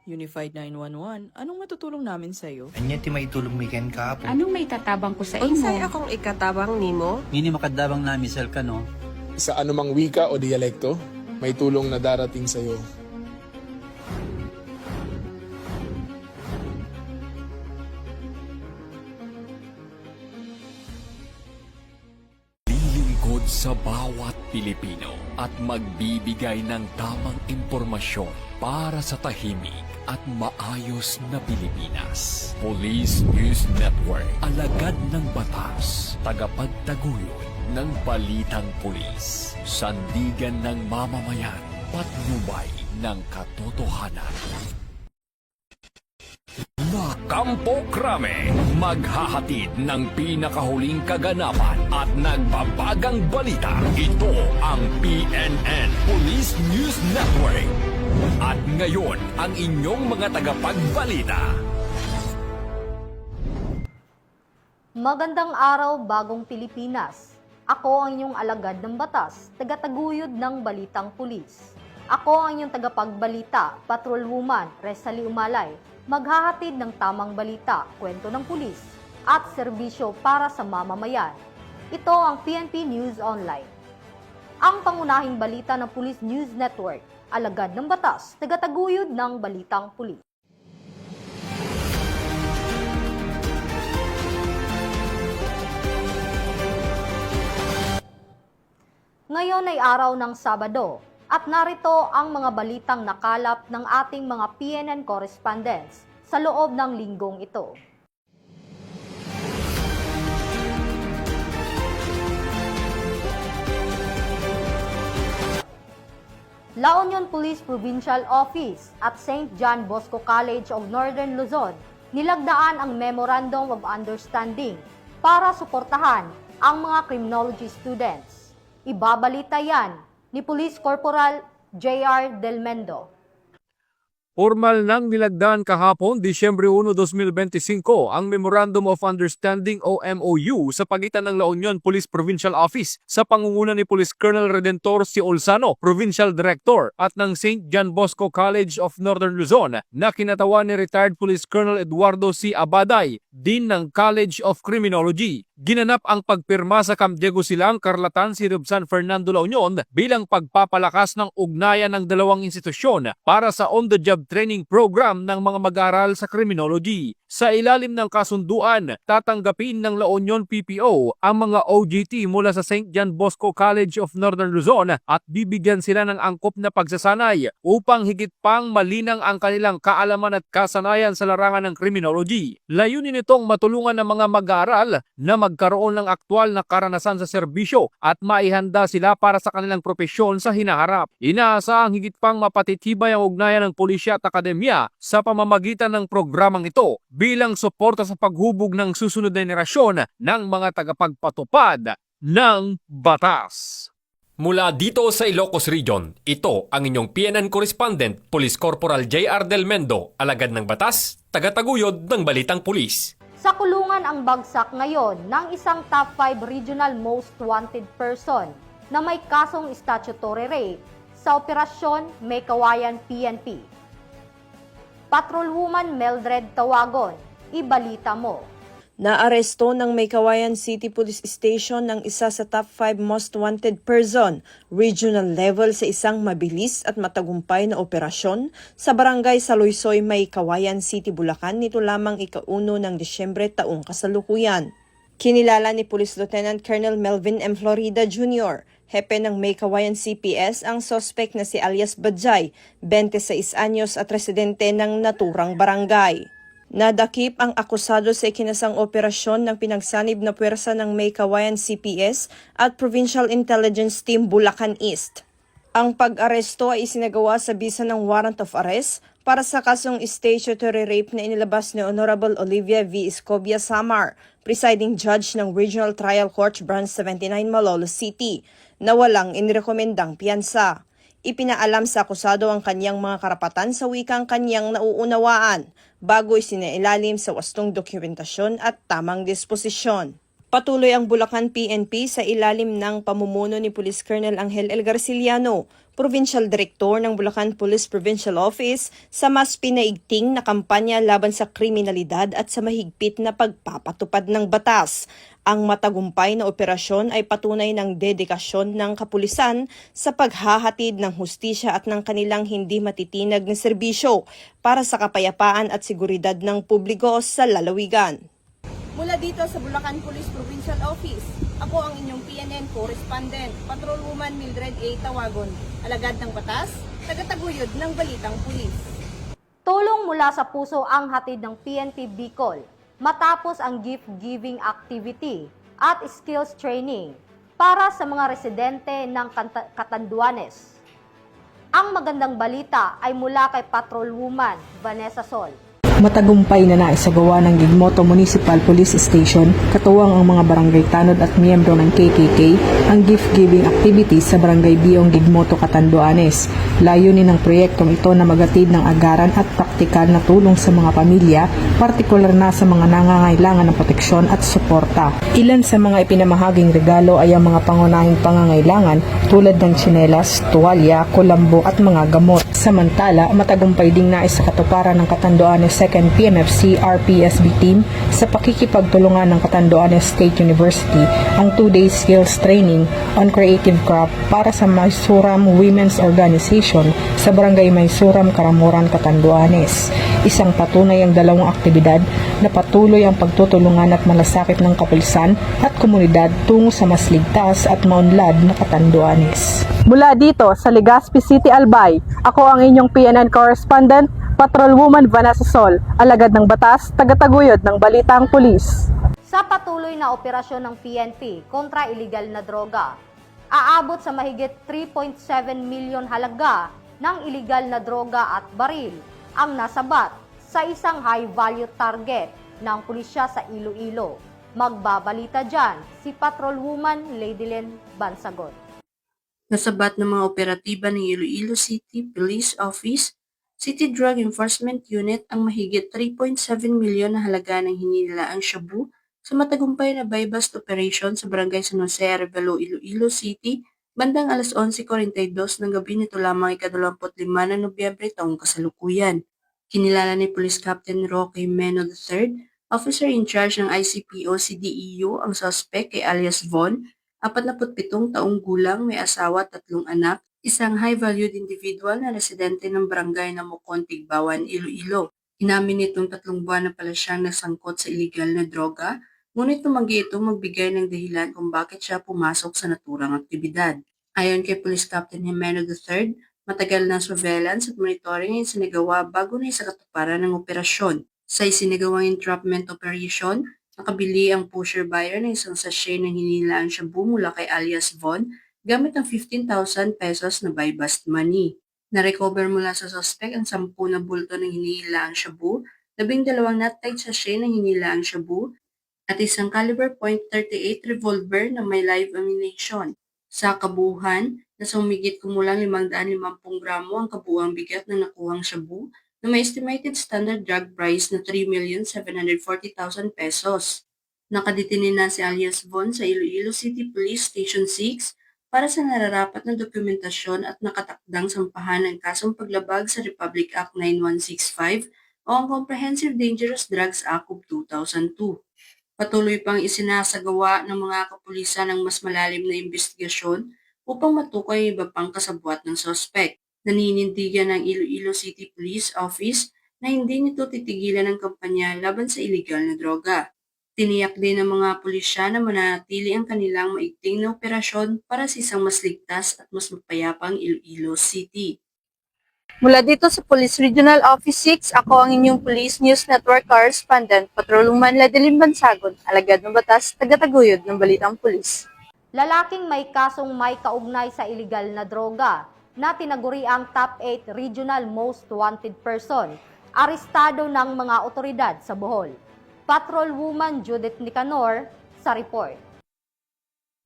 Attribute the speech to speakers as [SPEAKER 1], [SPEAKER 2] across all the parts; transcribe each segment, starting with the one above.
[SPEAKER 1] Unified 911, anong matutulong namin sa'yo?
[SPEAKER 2] Anya ti maitulong mi ken kahapon.
[SPEAKER 3] Anong may tatabang ko sa imo?
[SPEAKER 4] Unsay akong ikatabang nimo?
[SPEAKER 5] Ngini makadabang na misal ka no.
[SPEAKER 6] Sa anumang wika o dialekto, may tulong na darating sa iyo.
[SPEAKER 7] Lilingkod sa bawat Pilipino at magbibigay ng tamang impormasyon para sa tahimik at maayos na Pilipinas. Police News Network, alagad ng batas, tagapagtaguyod ng balitang pulis, sandigan ng mamamayan, patnubay ng katotohanan. Kampo Krame, maghahatid ng pinakahuling kaganapan at nagbabagang balita. Ito ang PNN Police News Network. At ngayon, ang inyong mga tagapagbalita.
[SPEAKER 8] Magandang araw, bagong Pilipinas. Ako ang inyong alagad ng batas, tagataguyod ng balitang pulis. Ako ang inyong tagapagbalita, patrolwoman Resali Umalay, maghahatid ng tamang balita, kwento ng pulis, at serbisyo para sa mamamayan. Ito ang PNP News Online. Ang pangunahing balita ng Police News Network, alagad ng batas, tagataguyod ng balitang pulis. Ngayon ay araw ng Sabado at narito ang mga balitang nakalap ng ating mga PNN correspondents sa loob ng linggong ito. La Union Police Provincial Office at St. John Bosco College of Northern Luzon nilagdaan ang Memorandum of Understanding para suportahan ang mga criminology students. Ibabalita yan ni Police Corporal J.R. Del Mendo.
[SPEAKER 9] Formal nang nilagdaan kahapon, Disyembre 1, 2025, ang Memorandum of Understanding o MOU sa pagitan ng La Union Police Provincial Office sa pangunguna ni Police Colonel Redentor C. Olsano, Provincial Director, at ng St. John Bosco College of Northern Luzon na kinatawan ni Retired Police Colonel Eduardo C. Abaday, Dean ng College of Criminology. Ginanap ang pagpirma sa Camp Diego Silang, Carlatan, Sirub San Fernando, La Union bilang pagpapalakas ng ugnayan ng dalawang institusyon para sa on-the-job training program ng mga mag-aaral sa criminology. Sa ilalim ng kasunduan, tatanggapin ng La Union PPO ang mga OJT mula sa St. John Bosco College of Northern Luzon at bibigyan sila ng angkop na pagsasanay upang higit pang malinang ang kanilang kaalaman at kasanayan sa larangan ng criminology. Layunin nitong matulungan ng mga mag-aaral na magkaroon ng aktwal na karanasan sa serbisyo at maihanda sila para sa kanilang propesyon sa hinaharap. Inaasahang higit pang mapatitibay ang ugnayan ng pulisya at akademya sa pamamagitan ng programang ito bilang suporta sa paghubog ng susunod na henerasyon ng mga tagapagpatupad ng batas.
[SPEAKER 7] Mula dito sa Ilocos Region, ito ang inyong PNN Correspondent, Police Corporal J.R. Del Mendo, alagad ng batas, tagataguyod ng balitang pulis.
[SPEAKER 8] Sa kulungan ang bagsak ngayon ng isang top 5 regional most wanted person na may kasong statutory rape sa Operasyon May Kawayan PNP. Patrolwoman Meldred Tawagon, ibalita mo.
[SPEAKER 4] Naaresto ng Maykawayan City Police Station ng isa sa top 5 most wanted person, regional level sa isang mabilis at matagumpay na operasyon sa barangay Saloysoy, Maykawayan City, Bulacan nito lamang ika-1 ng Disyembre taong kasalukuyan. Kinilala ni Police Lieutenant Colonel Melvin M. Florida Jr., hepe ng Maykawayan CPS, ang sospek na si alias Bajay, 26 anyos at residente ng naturang barangay. Nadakip ang akusado sa ikinasang operasyon ng pinagsanib na puwersa ng Maykawayan CPS at Provincial Intelligence Team Bulacan East. Ang pag-aresto ay isinagawa sa bisa ng warrant of arrest para sa kasong statutory rape na inilabas ni Honorable Olivia V. Escobia Samar, presiding judge ng Regional Trial Court Branch 79 Malolos City, na walang inirekomendang piyansa. Ipinaalam sa akusado ang kanyang mga karapatan sa wikang kanyang nauunawaan bago isinailalim sa wastong dokumentasyon at tamang disposisyon. Patuloy ang Bulacan PNP sa ilalim ng pamumuno ni Police Colonel Angel L. Garciliano, Provincial Director ng Bulacan Police Provincial Office, sa mas pinaigting na kampanya laban sa kriminalidad at sa mahigpit na pagpapatupad ng batas. Ang matagumpay na operasyon ay patunay ng dedikasyon ng kapulisan sa paghahatid ng hustisya at ng kanilang hindi matitinag na serbisyo para sa kapayapaan at seguridad ng publiko sa lalawigan.
[SPEAKER 3] Mula dito sa Bulacan Police Provincial Office, ako ang inyong PNN Correspondent, Patrolwoman Mildred A. Tawagon, alagad ng batas, tagataguyod ng Balitang Pulis.
[SPEAKER 8] Tulong mula sa puso ang hatid ng PNP Bicol matapos ang gift-giving activity at skills training para sa mga residente ng Catanduanes. Ang magandang balita ay mula kay Patrolwoman Vanessa Sol.
[SPEAKER 10] Matagumpay na naisagawa ng Gigmoto Municipal Police Station, katuwang ang mga barangay tanod at miyembro ng KKK, ang gift-giving activities sa Barangay Biong Gigmoto, Catanduanes. Layunin ng proyektong ito na magatid ng agaran at praktikal na tulong sa mga pamilya, partikular na sa mga nangangailangan ng proteksyon at suporta. Ilan sa mga ipinamahaging regalo ay ang mga pangunahing pangangailangan tulad ng tsinelas, tuwalya, kulambo at mga gamot. Samantala, matagumpay ding naisakatuparan ng Catanduanes 2nd PMFC RPSB team sa pakikipagtulungan ng Catanduanes State University ang 2-day skills training on creative craft para sa Maysuram Women's Organization sa Barangay Maysuram, Karamuran, Catanduanes. Isang patunay ang dalawang aktibidad na patuloy ang pagtutulungan at malasakit ng kapulisan at komunidad tungo sa mas ligtas at maunlad na Catanduanes.
[SPEAKER 3] Mula dito sa Legazpi City, Albay, ako ang inyong PNN Correspondent, Patrolwoman Vanessa Sol, alagad ng batas, tagataguyod ng Balitang Pulis.
[SPEAKER 8] Sa patuloy na operasyon ng PNP kontra iligal na droga, aabot sa mahigit 3.7 milyon halaga ng iligal na droga at baril ang nasabat sa isang high-value target ng pulisya sa Iloilo. Magbabalita dyan si Patrolwoman Ladylyn Bansagon.
[SPEAKER 11] Nasabat ng mga operatiba ng Iloilo City Police Office, City Drug Enforcement Unit ang mahigit 3.7 milyon na halaga ng hinilaang shabu sa matagumpay na buy-bust operation sa Barangay San Jose Arevalo, Iloilo City, bandang alas 11:42 ng gabi nito lamang ika-25 ng Nobyembre taong kasalukuyan. Kinilala ni Police Captain Roque Meno III, officer in charge ng ICPO CDEU, ang suspect kay alias Von, 47 taong gulang, may asawa at 3 anak, isang high-valued individual na residente ng barangay na Mukon, Tigbawan, Iloilo. Inamin nitong 3 buwan na pala siyang nasangkot sa iligal na droga, ngunit tumanggi itong magbigay ng dahilan kung bakit siya pumasok sa naturang aktibidad. Ayon kay Police Captain Jimeno III, matagal na surveillance at monitoring ay sinagawa bago na isakatuparan ng operasyon. Sa isinagawang entrapment operation, nakabili ang pusher buyer ng isang sachet ng hinilaang shabu mula kay alias Von gamit ang 15,000 pesos na buy-bust money. Na-recover mula sa suspect ang 10 na bulto ng hinilaang shabu, 12 nut-tied sachet ng hinilaang shabu, at isang caliber .38 revolver na may live ammunition. Sa kabuuan, nasa humigit kumulang 550 gramo ang kabuuang bigat ng nakuhang shabu na may estimated standard drug price na 3,740,000 pesos. Nakadetinin na si alias Von sa Iloilo City Police Station 6 para sa nararapat na dokumentasyon at nakatakdang sampahan ng kasong paglabag sa Republic Act 9165 o ang Comprehensive Dangerous Drugs Act of 2002. Patuloy pang isinasagawa ng mga kapulisan ng mas malalim na investigasyon upang matukoy ang iba pang kasabwat ng sospek. Naninindigan ng Iloilo City Police Office na hindi nito titigilan ang kampanya laban sa iligal na droga. Tiniyak din ng mga pulisya na mananatili ang kanilang maigting na operasyon para sa isang mas ligtas at mas mapayapang Iloilo City.
[SPEAKER 3] Mula dito sa Police Regional Office 6, ako ang inyong Police News Network Correspondent, Patrolwoman Ladylyn Bansagon, alagad ng batas, tagataguyod ng Balitang Pulis.
[SPEAKER 8] Lalaking may kasong may kaugnay sa iligal na droga na tinaguri ang Top 8 Regional Most Wanted Person, arestado ng mga otoridad sa Bohol. Patrolwoman Judith Nicanor sa report.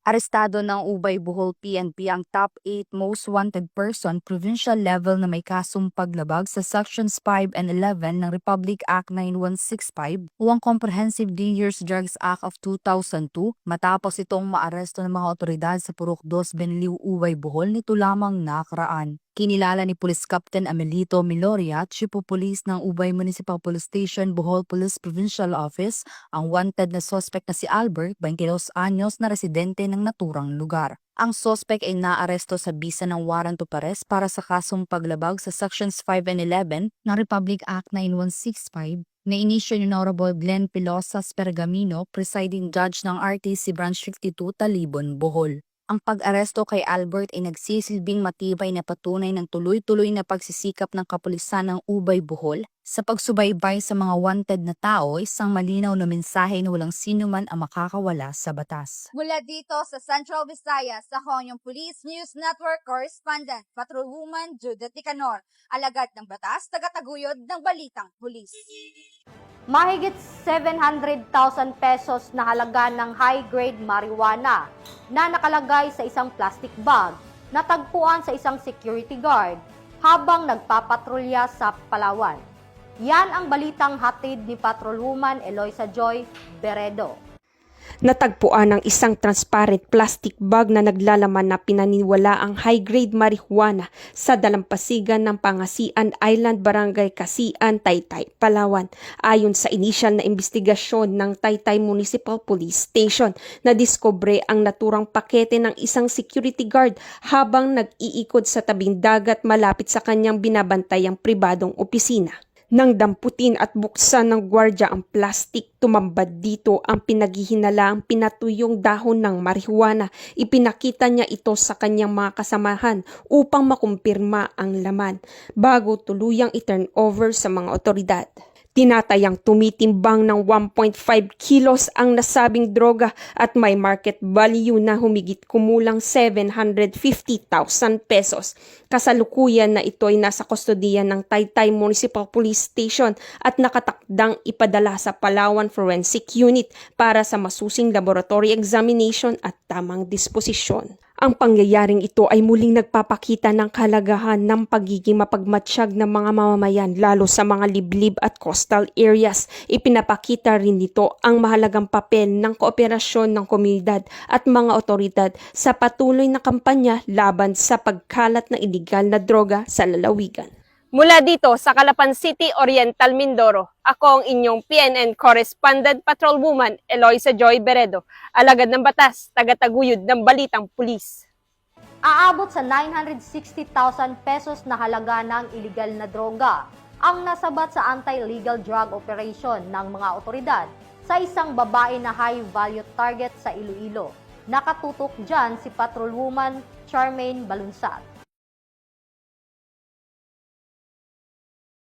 [SPEAKER 8] Arestado ng Ubay Bohol PNP ang top 8 most wanted person provincial level na may kasong paglabag sa Sections 5 and 11 ng Republic Act 9165 o ang Comprehensive Dangerous Drugs Act of 2002 matapos itong maaresto ng mga otoridad sa Purok 2 Benliu, Ubay Bohol nito lamang nakaraan. Kinilala ni Police Captain Amelito Miloria, Chief of Police ng Ubay Municipal Police Station, Bohol Police Provincial Office, ang wanted na suspect na si Albert, 22 anyos na residente ng naturang lugar. Ang suspect ay naaresto sa bisa ng warrant of arrest para sa kasong paglabag sa Sections 5 and 11 ng Republic Act 9165 na inisyo ni Honorable Glenn Pilosas Pergamino, presiding judge ng RTC Branch 52, Talibon, Bohol. Ang pag-aresto kay Albert ay nagsisilbing matibay na patunay ng tuloy-tuloy na pagsisikap ng kapulisan ng Ubay Bohol sa pagsubaybay sa mga wanted na tao, isang malinaw na mensahe na walang sinuman ang makakawala sa batas.
[SPEAKER 12] Mula dito sa Central Visayas, ako ang Police News Network Correspondent, Patrolwoman Judith Ticanor, alagad ng batas, tagataguyod ng Balitang Pulis.
[SPEAKER 8] Mahigit 700,000 pesos na halaga ng high-grade marijuana na nakalagay sa isang plastic bag natagpuan sa isang security guard habang nagpapatrolya sa Palawan. Yan ang balitang hatid ni Patrolwoman Eloisa Joy Beredo.
[SPEAKER 13] Natagpuan ang isang transparent plastic bag na naglalaman na pinaniwala ang high-grade marijuana sa dalampasigan ng Pangasian Island, Barangay Kasian, Taytay, Palawan. Ayon sa inisyal na investigasyon ng Taytay Municipal Police Station, nadiskubre ang naturang pakete ng isang security guard habang nag-iikot sa tabing dagat malapit sa kanyang binabantayang pribadong opisina. Nang damputin at buksan ng gwardya ang plastik, tumambad dito ang pinaghihinalaang pinatuyong dahon ng marijuana. Ipinakita niya ito sa kanyang mga kasamahan upang makumpirma ang laman bago tuluyang i-turn over sa mga otoridad. Tinatayang tumitimbang ng 1.5 kilos ang nasabing droga at may market value na humigit kumulang 750,000 pesos. Kasalukuyan na ito ay nasa kustodiya ng Taytay Municipal Police Station at nakatakdang ipadala sa Palawan Forensic Unit para sa masusing laboratory examination at tamang disposisyon. Ang pangyayaring ito ay muling nagpapakita ng kahalagahan ng pagiging mapagmatsyag ng mga mamamayan lalo sa mga liblib at coastal areas. Ipinapakita rin nito ang mahalagang papel ng kooperasyon ng komunidad at mga otoridad sa patuloy na kampanya laban sa pagkalat ng iligal na droga sa lalawigan.
[SPEAKER 14] Mula dito sa Calapan City, Oriental, Mindoro, ako ang inyong PNN Correspondent Patrolwoman Eloisa Joy Beredo, alagad ng batas, tagataguyod ng Balitang Pulis.
[SPEAKER 8] Aabot sa 960,000 pesos na halaga ng iligal na droga ang nasabat sa anti-illegal drug operation ng mga otoridad sa isang babae na high-value target sa Iloilo. Nakatutok dyan si Patrolwoman Charmaine Balunsat.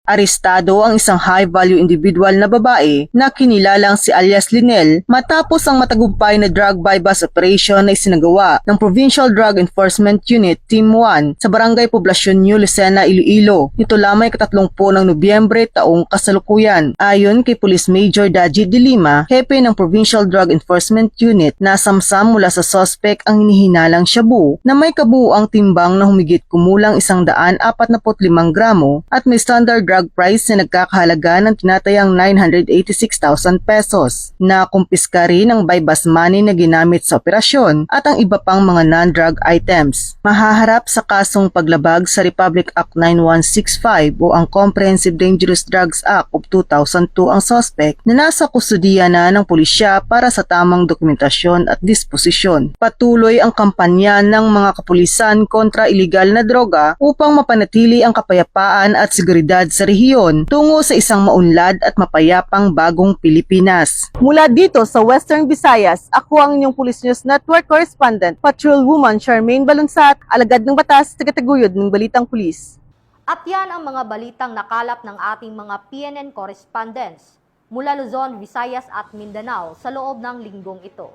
[SPEAKER 15] Arestado ang isang high-value individual na babae na kinilalang si alias Linel matapos ang matagumpay na drug buy-bust operation na isinagawa ng Provincial Drug Enforcement Unit Team 1 sa Barangay Poblacion New Lucena, Iloilo. Nito lamang 30 ng Nobyembre taong kasalukuyan. Ayon kay Police Major Daji de Lima, hepe ng Provincial Drug Enforcement Unit, nasamsam mula sa suspect ang hinihinalang shabu na may kabuuang timbang na humigit kumulang 145 gramo at may standard drug price na nagkakahalaga ng tinatayang 986,000 pesos. Nakumpiska rin ang buy-bust money na ginamit sa operasyon at ang iba pang mga non-drug items. Mahaharap sa kasong paglabag sa Republic Act 9165 o ang Comprehensive Dangerous Drugs Act of 2002 ang suspect na nasa kustudiya na ng pulisya para sa tamang dokumentasyon at disposisyon. Patuloy ang kampanya ng mga kapulisan kontra iligal na droga upang mapanatili ang kapayapaan at seguridad sa rehiyon tungo sa isang maunlad at mapayapang bagong Pilipinas. Mula dito sa Western Visayas, ako ang inyong Police News Network Correspondent, Patrolwoman Charmaine Balunsat, alagad ng batas, tagataguyod ng Balitang Pulis.
[SPEAKER 8] At yan ang mga balitang nakalap ng ating mga PNN correspondents mula Luzon, Visayas at Mindanao sa loob ng linggong ito.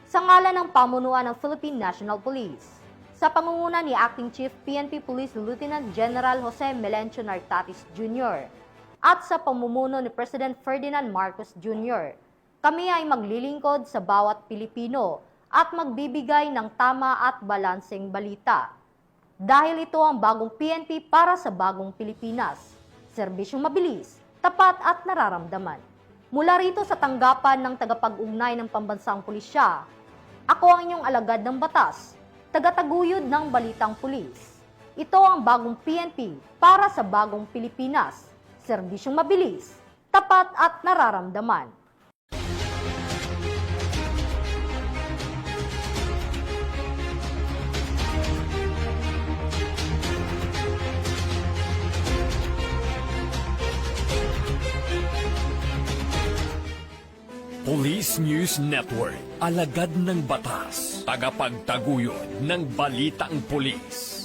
[SPEAKER 8] Sa ngalan ng pamunuan ng Philippine National Police, sa pangunguna ni Acting Chief PNP Police Lieutenant General Jose Melencio Nartatis Jr. at sa pamumuno ni President Ferdinand Marcos Jr., kami ay maglilingkod sa bawat Pilipino at magbibigay ng tama at balanseng balita. Dahil ito ang bagong PNP para sa bagong Pilipinas. Serbisyong mabilis, tapat at nararamdaman. Mula rito sa tanggapan ng tagapag-ugnay ng Pambansang Pulisya, ako ang inyong alagad ng batas, tagataguyod ng Balitang Pulis. Ito ang bagong PNP para sa bagong Pilipinas. Serbisyong mabilis, tapat at nararamdaman.
[SPEAKER 7] Police News Network, alagad ng batas, tagapagtaguyod ng balitang pulis.